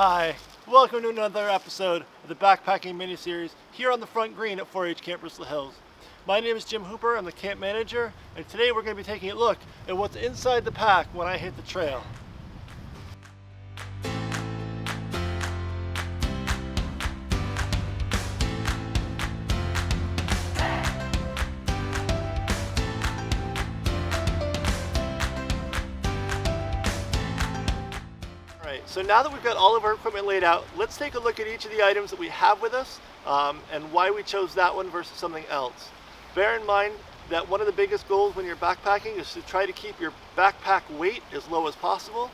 Hi, welcome to another episode of the Backpacking Mini-Series here on the front green at 4-H Camp Bristol Hills. My name is Jim Hooper, I'm the camp manager, and today we're going to be taking a look at what's inside the pack when I hit the trail. So now that we've got all of our equipment laid out, let's take a look at each of the items that we have with us and why we chose that one versus something else. Bear in mind that one of the biggest goals when you're backpacking is to try to keep your backpack weight as low as possible.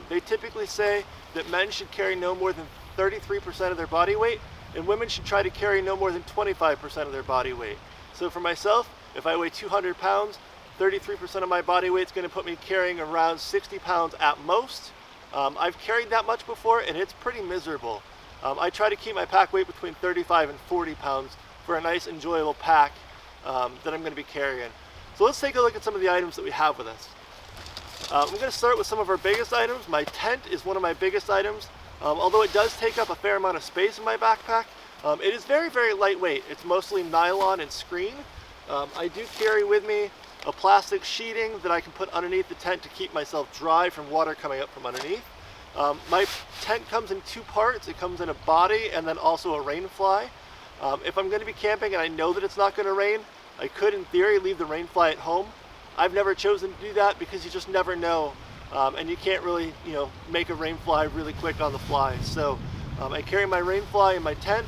They typically say that men should carry no more than 33% of their body weight and women should try to carry no more than 25% of their body weight. So for myself, if I weigh 200 pounds, 33% of my body weight is going to put me carrying around 60 pounds at most. I've carried that much before and it's pretty miserable. I try to keep my pack weight between 35 and 40 pounds for a nice enjoyable pack that I'm going to be carrying. So let's take a look at some of the items that we have with us. I'm going to start with some of our biggest items. My tent is one of my biggest items. Although it does take up a fair amount of space in my backpack, it is very, very lightweight. It's mostly nylon and screen. I do carry with me a plastic sheeting that I can put underneath the tent to keep myself dry from water coming up from underneath. My tent comes in two parts. It comes in a body and then also a rain fly. If I'm going to be camping and I know that it's not going to rain, I could in theory leave the rain fly at home. I've never chosen to do that because you just never know, and you can't really make a rain fly really quick on the fly. So I carry my rain fly in my tent,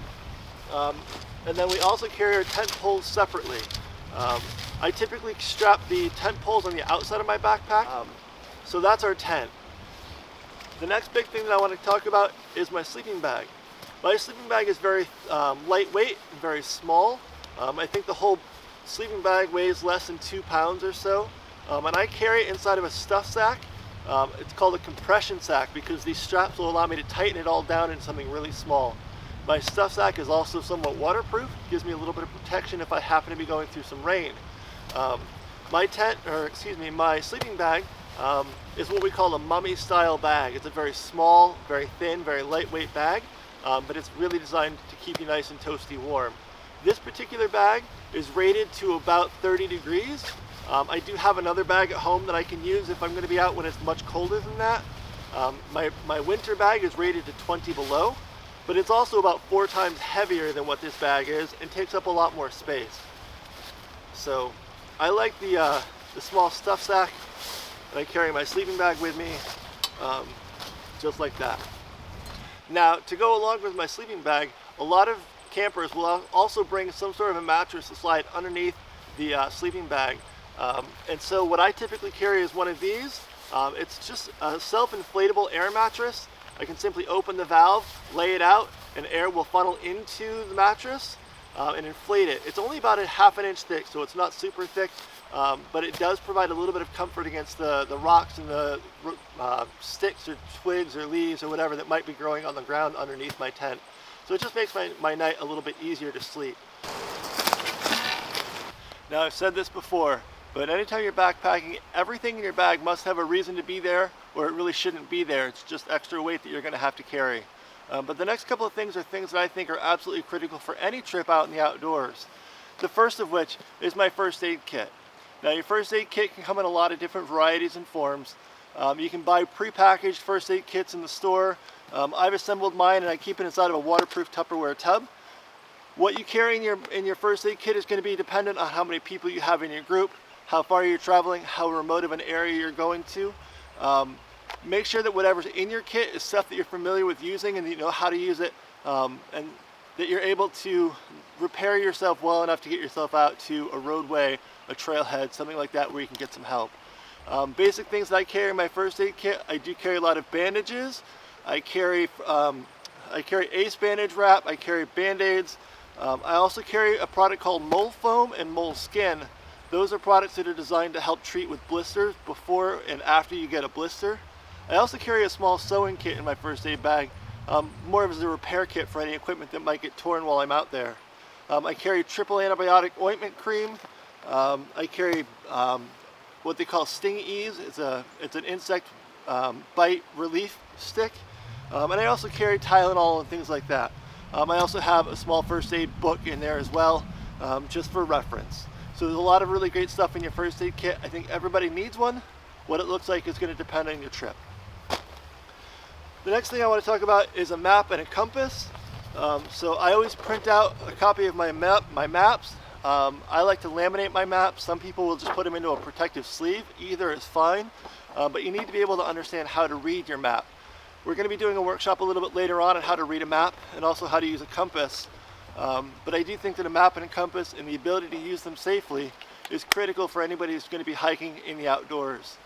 and then we also carry our tent poles separately. I typically strap the tent poles on the outside of my backpack, so that's our tent. The next big thing that I want to talk about is my sleeping bag. My sleeping bag is very lightweight and very small. I think the whole sleeping bag weighs less than 2 pounds or so, and I carry it inside of a stuff sack. It's called a compression sack because these straps will allow me to tighten it all down into something really small. My stuff sack is also somewhat waterproof, gives me a little bit of protection if I happen to be going through some rain. My sleeping bag is what we call a mummy style bag. It's a very small, very thin, very lightweight bag, but it's really designed to keep you nice and toasty warm. This particular bag is rated to about 30 degrees. I do have another bag at home that I can use if I'm going to be out when it's much colder than that. My winter bag is rated to 20 below, but it's also about 4 times heavier than what this bag is and takes up a lot more space. So I like the small stuff sack, and I carry my sleeping bag with me just like that. Now, to go along with my sleeping bag, a lot of campers will also bring some sort of a mattress to slide underneath the sleeping bag. And so what I typically carry is one of these. It's just a self-inflatable air mattress. I can simply open the valve, lay it out, and air will funnel into the mattress and inflate it. It's only about a ½ inch thick, so it's not super thick, but it does provide a little bit of comfort against the rocks and the sticks or twigs or leaves or whatever that might be growing on the ground underneath my tent. So it just makes my night a little bit easier to sleep. Now, I've said this before, but anytime you're backpacking, everything in your bag must have a reason to be there, or it really shouldn't be there. It's just extra weight that you're going to have to carry. But the next couple of things are things that I think are absolutely critical for any trip out in the outdoors. The first of which is my first aid kit. Now, your first aid kit can come in a lot of different varieties and forms. You can buy prepackaged first aid kits in the store. I've assembled mine and I keep it inside of a waterproof Tupperware tub. What you carry in your first aid kit is going to be dependent on how many people you have in your group, how far you're traveling, how remote of an area you're going to. Make sure that whatever's in your kit is stuff that you're familiar with using and that you know how to use it, and that you're able to repair yourself well enough to get yourself out to a roadway, a trailhead, something like that where you can get some help. Basic things that I carry in my first aid kit: I do carry a lot of bandages. I carry ACE bandage wrap. I carry band-aids. I also carry a product called Mole Foam and Mole Skin. Those are products that are designed to help treat with blisters before and after you get a blister. I also carry a small sewing kit in my first aid bag, more of as a repair kit for any equipment that might get torn while I'm out there. I carry triple antibiotic ointment cream. I carry what they call Sting Ease. It's an insect bite relief stick. And I also carry Tylenol and things like that. I also have a small first aid book in there as well, just for reference. So there's a lot of really great stuff in your first aid kit. I think everybody needs one. What it looks like is going to depend on your trip. The next thing I want to talk about is a map and a compass. So I always print out a copy of my maps. I like to laminate my maps. Some people will just put them into a protective sleeve. Either is fine, but you need to be able to understand how to read your map. We're going to be doing a workshop a little bit later on how to read a map and also how to use a compass. But I do think that a map and a compass and the ability to use them safely is critical for anybody who's going to be hiking in the outdoors.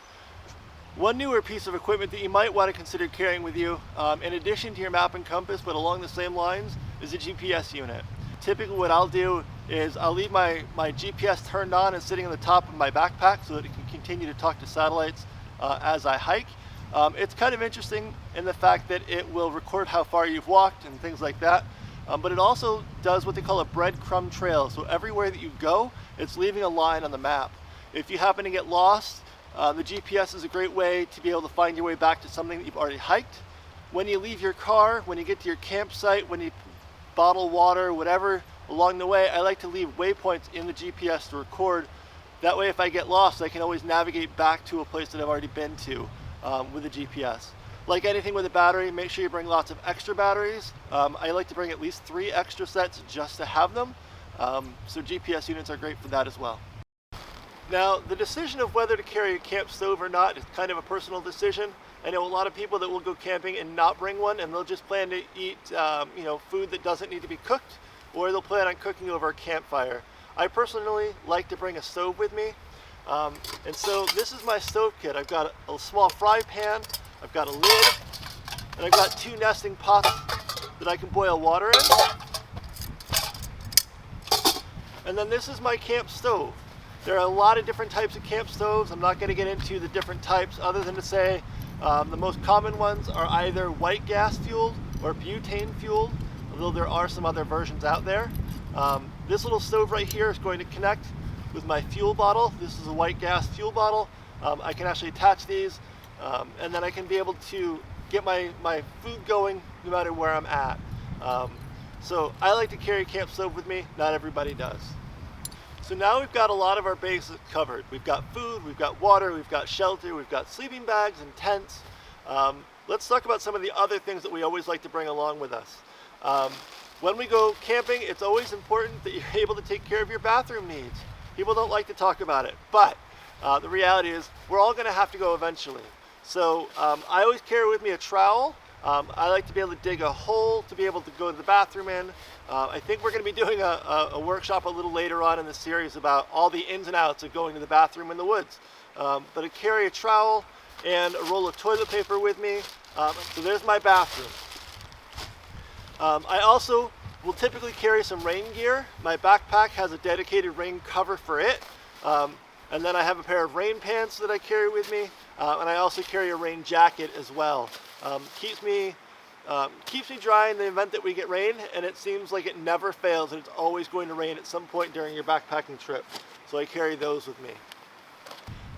One newer piece of equipment that you might want to consider carrying with you, in addition to your map and compass, but along the same lines, is a GPS unit. Typically what I'll do is I'll leave my GPS turned on and sitting on the top of my backpack so that it can continue to talk to satellites as I hike. It's kind of interesting in the fact that it will record how far you've walked and things like that, but it also does what they call a breadcrumb trail. So everywhere that you go, it's leaving a line on the map. If you happen to get lost, the GPS is a great way to be able to find your way back to something that you've already hiked. When you leave your car, when you get to your campsite, when you bottle water, whatever along the way, I like to leave waypoints in the GPS to record. That way if I get lost, I can always navigate back to a place that I've already been to with the GPS. Like anything with a battery, make sure you bring lots of extra batteries. I like to bring at least 3 extra sets just to have them. So GPS units are great for that as well. Now, the decision of whether to carry a camp stove or not is kind of a personal decision. I know a lot of people that will go camping and not bring one, and they'll just plan to eat food that doesn't need to be cooked, or they'll plan on cooking over a campfire. I personally like to bring a stove with me, and so this is my stove kit. I've got a small fry pan, I've got a lid, and I've got 2 nesting pots that I can boil water in. And then this is my camp stove. There are a lot of different types of camp stoves. I'm not going to get into the different types other than to say the most common ones are either white gas fueled or butane fueled, although there are some other versions out there. This little stove right here is going to connect with my fuel bottle. This is a white gas fuel bottle. I can actually attach these and then I can be able to get my food going no matter where I'm at. So I like to carry a camp stove with me. Not everybody does. So now we've got a lot of our bases covered. We've got food, we've got water, we've got shelter, we've got sleeping bags and tents. Let's talk about some of the other things that we always like to bring along with us. When we go camping, it's always important that you're able to take care of your bathroom needs. People don't like to talk about it, but the reality is we're all going to have to go eventually. So I always carry with me a trowel. I like to be able to dig a hole to be able to go to the bathroom in. I think we're going to be doing a workshop a little later on in the series about all the ins and outs of going to the bathroom in the woods. But I carry a trowel and a roll of toilet paper with me. So there's my bathroom. I also will typically carry some rain gear. My backpack has a dedicated rain cover for it. And then I have a pair of rain pants that I carry with me. And I also carry a rain jacket as well. Keeps me dry in the event that we get rain, and it seems like it never fails and it's always going to rain at some point during your backpacking trip. So I carry those with me.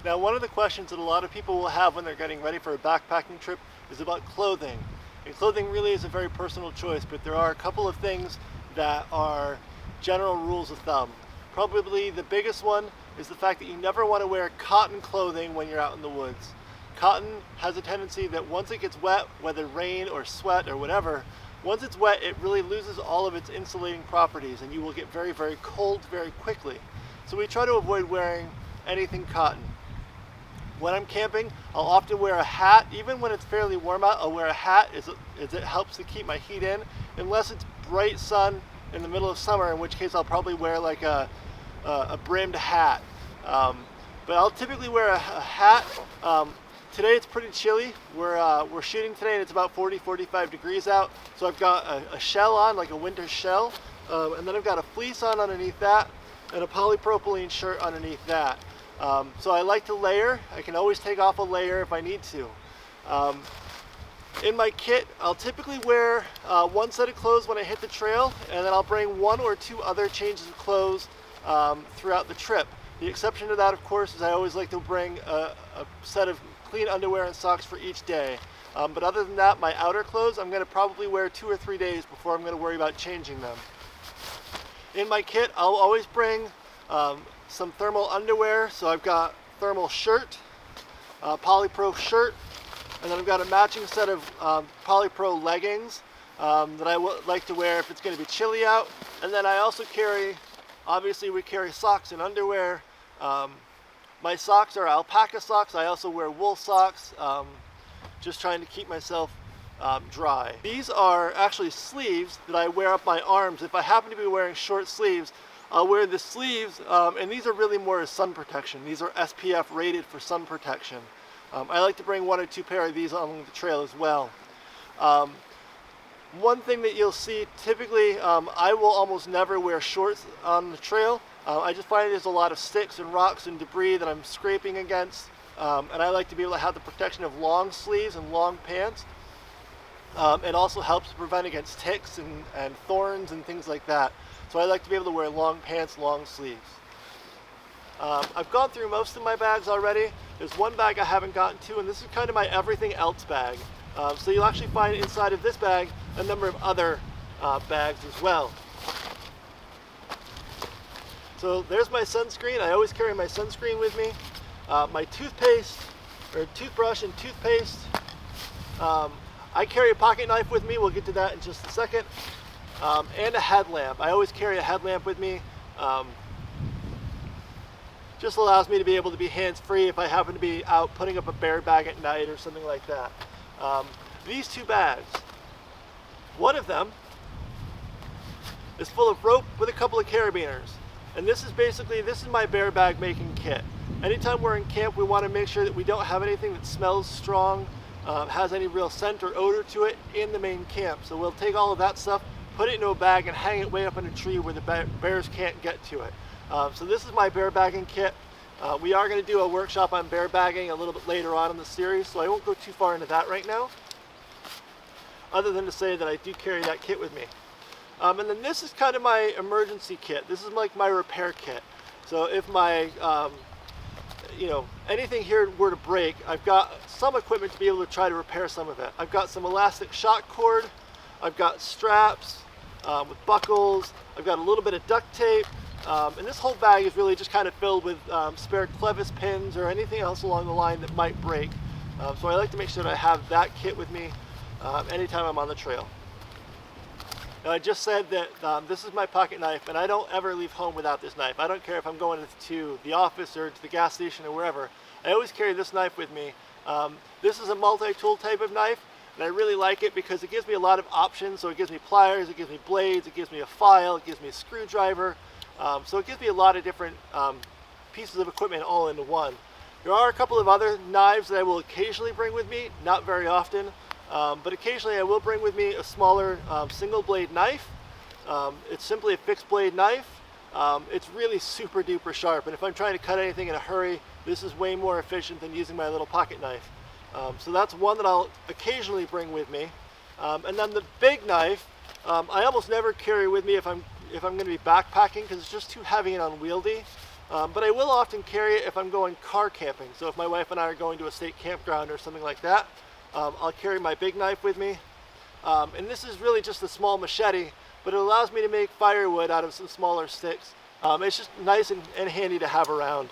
Now, one of the questions that a lot of people will have when they're getting ready for a backpacking trip is about clothing. And clothing really is a very personal choice, but there are a couple of things that are general rules of thumb. Probably the biggest one is the fact that you never want to wear cotton clothing when you're out in the woods. Cotton has a tendency that once it gets wet, whether rain or sweat or whatever, once it's wet, it really loses all of its insulating properties and you will get very, very cold very quickly. So we try to avoid wearing anything cotton. When I'm camping, I'll often wear a hat. Even when it's fairly warm out, I'll wear a hat as it helps to keep my heat in, unless it's bright sun in the middle of summer, in which case I'll probably wear like a brimmed hat. But I'll typically wear a hat. Today it's pretty chilly. We're shooting today and it's about 40-45 degrees out. So I've got a shell on, like a winter shell, and then I've got a fleece on underneath that and a polypropylene shirt underneath that. So I like to layer. I can always take off a layer if I need to. In my kit, I'll typically wear 1 set of clothes when I hit the trail, and then I'll bring 1 or 2 other changes of clothes throughout the trip. The exception to that, of course, is I always like to bring a set of clean underwear and socks for each day. But other than that, my outer clothes, I'm going to probably wear 2 or 3 days before I'm going to worry about changing them. In my kit, I'll always bring some thermal underwear. So I've got thermal shirt, polypro shirt, and then I've got a matching set of polypro leggings that I like to wear if it's going to be chilly out. And then I also carry, obviously we carry socks and underwear. My socks are alpaca socks. I also wear wool socks, just trying to keep myself dry. These are actually sleeves that I wear up my arms. If I happen to be wearing short sleeves, I'll wear the sleeves, and these are really more as sun protection. These are SPF rated for sun protection. I like to bring 1 or 2 pair of these on the trail as well. One thing that you'll see typically, I will almost never wear shorts on the trail. I just find there's a lot of sticks and rocks and debris that I'm scraping against, and I like to be able to have the protection of long sleeves and long pants. It also helps to prevent against ticks and thorns and things like that. So I like to be able to wear long pants, long sleeves. I've gone through most of my bags already. There's one bag I haven't gotten to, and this is kind of my everything else bag. So you'll actually find inside of this bag a number of other bags as well. So there's my sunscreen. I always carry my sunscreen with me. My toothpaste, or toothbrush and toothpaste. I carry a pocket knife with me. We'll get to that in just a second. And a headlamp. I always carry a headlamp with me. Just allows me to be able to be hands-free if I happen to be out putting up a bear bag at night or something like that. These 2 bags, one of them is full of rope with a couple of carabiners. And this is my bear bag making kit. Anytime we're in camp, we want to make sure that we don't have anything that smells strong, has any real scent or odor to it in the main camp. So we'll take all of that stuff, put it into a bag, and hang it way up in a tree where the bears can't get to it. So this is my bear bagging kit. We are going to do a workshop on bear bagging a little bit later on in the series, so I won't go too far into that right now, other than to say that I do carry that kit with me. And then this is kind of my emergency kit. This is like my repair kit. So if my, anything here were to break, I've got some equipment to be able to try to repair some of it. I've got some elastic shock cord. I've got straps with buckles. I've got a little bit of duct tape. And this whole bag is really just kind of filled with spare clevis pins or anything else along the line that might break. So I like to make sure that I have that kit with me anytime I'm on the trail. Now I just said that this is my pocket knife, and I don't ever leave home without this knife. I don't care if I'm going to the office or to the gas station or wherever. I always carry this knife with me. This is a multi-tool type of knife, and I really like it because it gives me a lot of options. So it gives me pliers, it gives me blades, it gives me a file, it gives me a screwdriver. So it gives me a lot of different pieces of equipment all into one. There are a couple of other knives that I will occasionally bring with me, not very often, but occasionally I will bring with me a smaller single blade knife. It's simply a fixed blade knife. It's really super duper sharp, and if I'm trying to cut anything in a hurry, this is way more efficient than using my little pocket knife. So that's one that I'll occasionally bring with me. And then the big knife, I almost never carry with me if I'm going to be backpacking because it's just too heavy and unwieldy. But I will often carry it if I'm going car camping. So if my wife and I are going to a state campground or something like that, I'll carry my big knife with me. And this is really just a small machete, but it allows me to make firewood out of some smaller sticks. It's just nice and handy to have around.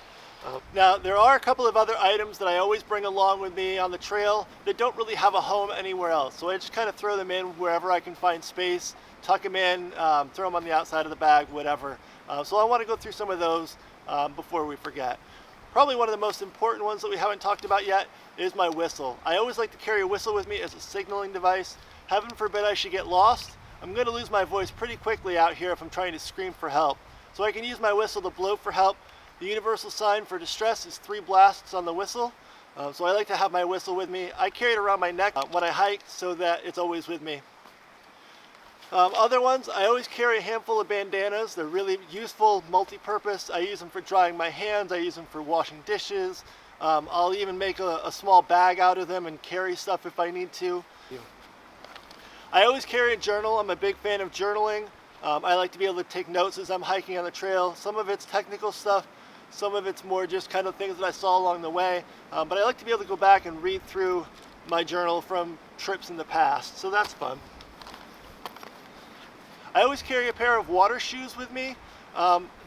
Now, there are a couple of other items that I always bring along with me on the trail that don't really have a home anywhere else. So I just kind of throw them in wherever I can find space, tuck them in, throw them on the outside of the bag, whatever. So I want to go through some of those before we forget. Probably one of the most important ones that we haven't talked about yet is my whistle. I always like to carry a whistle with me as a signaling device. Heaven forbid I should get lost. I'm going to lose my voice pretty quickly out here if I'm trying to scream for help. So I can use my whistle to blow for help. The universal sign for distress is 3 blasts on the whistle. So I like to have my whistle with me. I carry it around my neck when I hike so that it's always with me. Other ones, I always carry a handful of bandanas. They're really useful, multi-purpose. I use them for drying my hands. I use them for washing dishes. I'll even make a small bag out of them and carry stuff if I need to. I always carry a journal. I'm a big fan of journaling. I like to be able to take notes as I'm hiking on the trail. Some of it's technical stuff. Some of it's more just kind of things that I saw along the way. But I like to be able to go back and read through my journal from trips in the past, so that's fun. I always carry a pair of water shoes with me.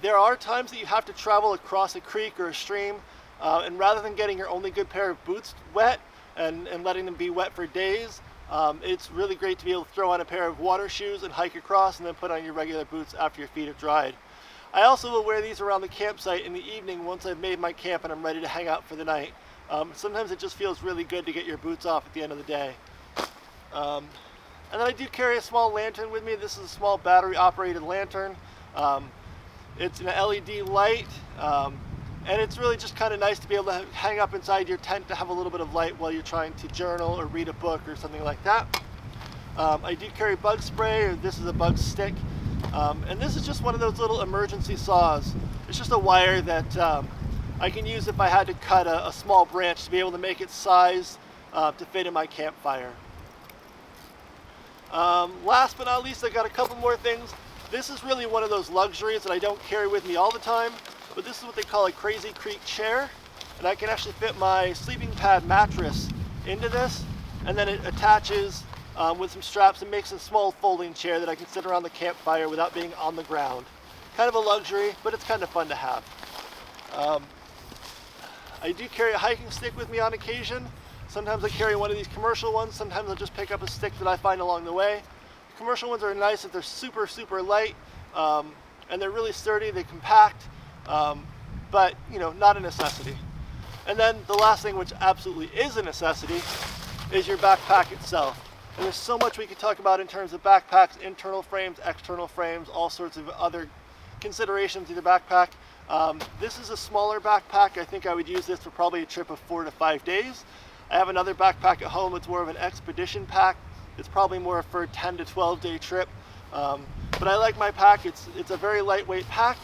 There are times that you have to travel across a creek or a stream, and rather than getting your only good pair of boots wet and letting them be wet for days, it's really great to be able to throw on a pair of water shoes and hike across and then put on your regular boots after your feet have dried. I also will wear these around the campsite in the evening once I've made my camp and I'm ready to hang out for the night. Sometimes it just feels really good to get your boots off at the end of the day. And then I do carry a small lantern with me. This is a small battery operated lantern. It's an LED light, and it's really just kind of nice to be able to hang up inside your tent to have a little bit of light while you're trying to journal or read a book or something like that. I do carry bug spray, or this is a bug stick. And this is just one of those little emergency saws. It's just a wire that I can use if I had to cut a small branch to be able to make it size to fit in my campfire. Last but not least, I got a couple more things. This is really one of those luxuries that I don't carry with me all the time, but this is what they call a Crazy Creek chair, and I can actually fit my sleeping pad mattress into this, and then it attaches with some straps and makes a small folding chair that I can sit around the campfire without being on the ground. Kind of a luxury, but it's kind of fun to have. I do carry a hiking stick with me on occasion. Sometimes I carry one of these commercial ones, sometimes I'll just pick up a stick that I find along the way. The commercial ones are nice if they're super, super light, and they're really sturdy, they're compact, but you know, not a necessity. And then the last thing, which absolutely is a necessity, is your backpack itself. And there's so much we could talk about in terms of backpacks, internal frames, external frames, all sorts of other considerations in the backpack. This is a smaller backpack. I think I would use this for probably a trip of 4 to 5 days. I have another backpack at home. It's more of an expedition pack. It's probably more for a 10 to 12 day trip. But I like my pack. It's a very lightweight pack.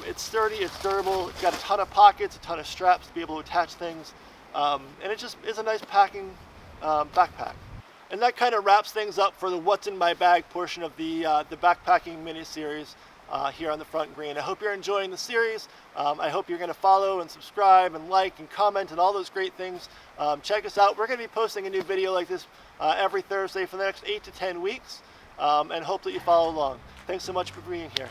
It's sturdy, it's durable, it's got a ton of pockets, a ton of straps to be able to attach things. And it just is a nice packing backpack. And that kind of wraps things up for the what's in my bag portion of the backpacking mini series here on the Front Green. I hope you're enjoying the series. I hope you're going to follow and subscribe and like and comment and all those great things. Check us out. We're going to be posting a new video like this every Thursday for the next 8 to 10 weeks, and hope that you follow along. Thanks so much for being here.